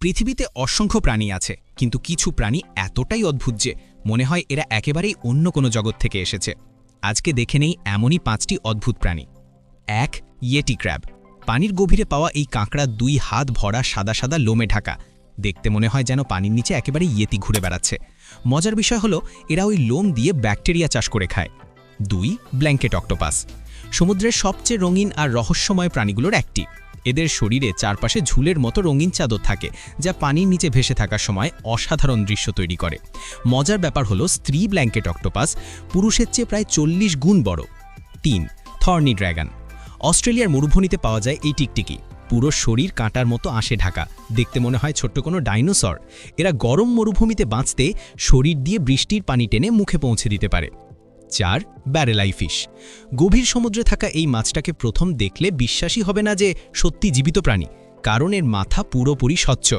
পৃথিবীতে অসংখ্য প্রাণী আছে, কিন্তু কিছু প্রাণী এতটাই অদ্ভুত যে মনে হয় এরা একেবারেই অন্য কোনো জগৎ থেকে এসেছে। আজকে দেখে নেই এমনই 5টি অদ্ভুত প্রাণী। 1. Yeti crab. পানির গভীরে পাওয়া এই কাঁকড়া 2 হাত ভরা সাদা সাদা লোমে ঢাকা। দেখতে মনে হয় যেন পানির নিচে একেবারে ইয়েতি ঘুরে বেড়াচ্ছে। মজার বিষয় হলো এরা ওই লোম দিয়ে ব্যাকটেরিয়া চাষ করে খায়। 2. Blanket octopus. সমুদ্রের সবচেয়ে রঙিন আর রহস্যময় প্রাণীগুলোর একটি। এদের শরীরে চারপাশে ঝুলের মতো রঙিন চাদর থাকে, যা পানির নিচে ভেসে থাকার সময় অসাধারণ দৃশ্য তৈরি করে। মজার ব্যাপার হলো স্ত্রী ব্ল্যাঙ্কেট অক্টোপাস পুরুষের চেয়ে প্রায় 40 গুণ বড়। 3. Thorny dragon. অস্ট্রেলিয়ার মরুভূমিতে পাওয়া যায় এই টিকটিকি। পুরো শরীর কাঁটার মতো আঁশে ঢাকা, দেখতে মনে হয় ছোট্ট কোনো ডাইনোসর। এরা গরম মরুভূমিতে বাঁচতে শরীর দিয়ে বৃষ্টির পানি টেনে মুখে পৌঁছে দিতে পারে। 4. ব্যারেলাই ফিশ। গভীর সমুদ্রে থাকা এই মাছটাকে প্রথম দেখলে বিশ্বাসই হবে না যে সত্যি জীবিত প্রাণী, কারণ এর মাথা পুরোপুরি স্বচ্ছ।